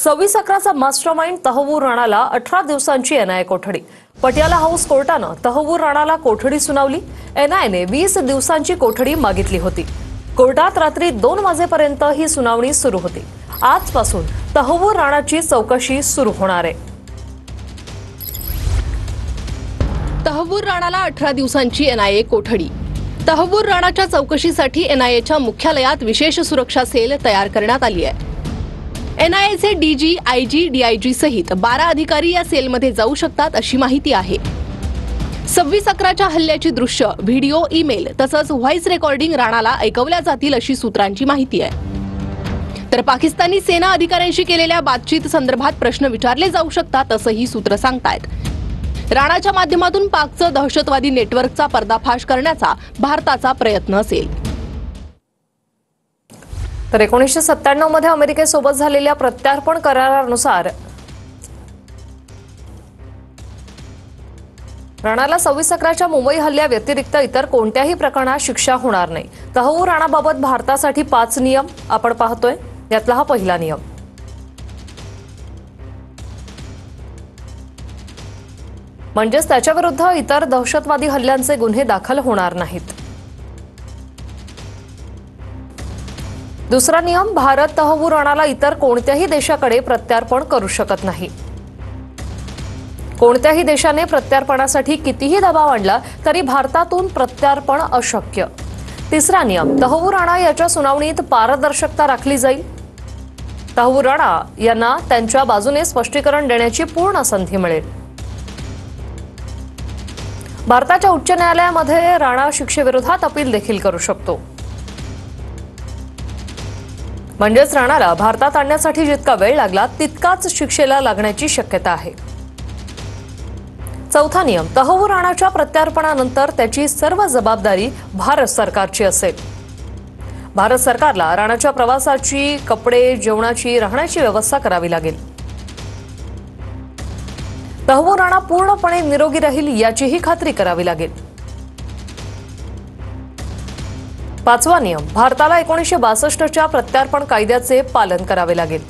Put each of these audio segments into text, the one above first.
26/11चा mastermind Tahawwur राणाला 18 दिवसांची NIA कोठडी। Patiala house कोर्टानं Tahawwur राणाला कोठडी सुनावली। एनआयएने 20 दिवसांची कोठडी मागितली होती। कोर्टात रात्री 2 वाजेपर्यंत ही सुनावणी सुरू होती। आजपासून तहव्वूर राणाची चौकशी सुरू होणार आहे। तहव्वूर राणाला 18 दिवसांची एनआयए कोठडी। तहव्वूर राणाच्या चौकशीसाठी एनआयएच्या मुख्यालयात विशेष सुरक्षा सेल तयार करण्यात आली आहे। एनआयएचे डीजी, आयजी, डीआयजी सहित 12 अधिकारी या सेलमध्ये जाऊ शकतात अशी माहिती आहे। 26/11च्या हल्ल्याची दृश्य, व्हिडिओ, ईमेल तसंच व्हॉइस रेकॉर्डिंग राणाला ऐकवल्या जातील अशी सूत्रांची माहिती आहे। तर पाकिस्तानी सेना अधिकाऱ्यांशी केलेल्या बातचीत संदर्भात प्रश्न विचारले जाऊ शकतात असंही सूत्र सांगतायत। राणाच्या माध्यमातून पाकचं दहशतवादी नेटवर्कचा पर्दाफाश करण्याचा भारताचा प्रयत्न असेल। तर 1997 मध्ये अमेरिकेसोबत झालेल्या प्रत्यार्पण करारानुसार राणाला 26/11च्या मुंबई हल्ल्या व्यतिरिक्त इतर कोणत्याही प्रकरणात शिक्षा होणार नाही। तहव्वूर राणाबाबत भारतासाठी 5 नियम आपण पाहतोय। यातला हा पहिला नियम, म्हणजेच त्याच्याविरुद्ध इतर दहशतवादी हल्ल्यांचे गुन्हे दाखल होणार नाहीत। दुसरा नियम, भारत तहव्वूर राणाला इतर कोणत्याही देशाकडे प्रत्यार्पण करू शकत नाही। कोणत्याही देशाने प्रत्यार्पणासाठी कितीही दबाव आणला तरी भारतातून प्रत्यार्पण अशक्य। तिसरा नियम, तहव्वूर राणा याच्या सुनावणीत पारदर्शकता राखली जाईल। तहव्वूर राणा यांना त्यांच्या बाजूने स्पष्टीकरण देण्याची पूर्ण संधी मिळेल। भारताच्या उच्च न्यायालयामध्ये राणा शिक्षेविरोधात अपील देखील करू शकतो। म्हणजेच राणाला भारतात आणण्यासाठी जितका वेळ लागला तितकाच शिक्षेला लागण्याची शक्यता आहे। चौथा नियम, तहव्वूर राणाच्या प्रत्यार्पणानंतर त्याची सर्व जबाबदारी भारत सरकारची असेल। भारत सरकारला राणाच्या प्रवासाची, कपडे, जेवणाची, राहण्याची व्यवस्था करावी लागेल। तहव्वूर राणा पूर्णपणे निरोगी राहील याचीही खात्री करावी लागेल। पाचवा नियम, भारताला 1962च्या प्रत्यार्पण कायद्याचे पालन करावे लागेल।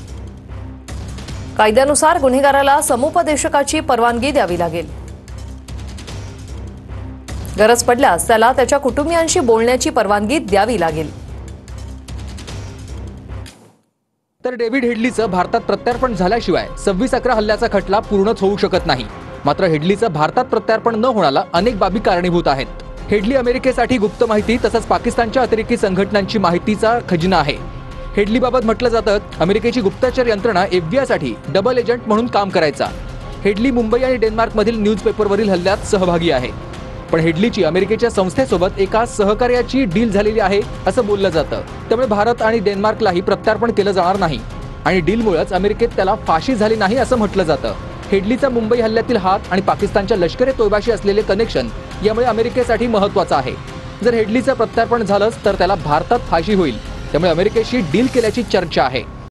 कायद्यानुसार गुन्हेगाराला समुपदेशकाची परवानगी द्यावी लागेल। गरज पडल्यास त्याला त्याच्या कुटुंबियांशी बोलण्याची परवानगी द्यावी लागेल। तर डेव्हिड हेडलीचं भारतात प्रत्यार्पण झाल्याशिवाय 26/11 हल्ल्याचा खटला पूर्णच होऊ शकत नाही। मात्र हेडलीचं भारतात प्रत्यार्पण न होण्याला अनेक बाबी कारणीभूत आहेत। हेडली अमेरिकेसाठी गुप्त माहिती तसंच पाकिस्तानच्या अतिरेकी संघटनांची माहितीचा खजिना आहे। हेडलीबाबत म्हटलं जातं, अमेरिकेची गुप्तचर यंत्रणा FBI डबल एजंट म्हणून काम करायचा। हेडली मुंबई आणि डेन्मार्कमधील न्यूजपेपरवरील हल्ल्यात सहभागी आहे। पण हेडलीची अमेरिकेच्या संस्थेसोबत एका सहकार्याची डील झालेली आहे असं बोललं जातं। त्यामुळे भारत आणि डेन्मार्कलाही प्रत्यार्पण केलं जाणार नाही आणि डीलमुळेच अमेरिकेत त्याला फाशी झाली नाही असं म्हटलं जातं। हेडलीचा मुंबई हल्ल्यातील हात आणि पाकिस्तानच्या लष्कर-ए-तोयबाशी असलेले कनेक्शन यामुळे अमेरिकेसाठी महत्त्वाचं आहे। जर हेडलीचं प्रत्यार्पण झालंच तर त्याला भारतात फाशी होईल। त्यामुळे अमेरिकेशी डील केल्याची चर्चा आहे।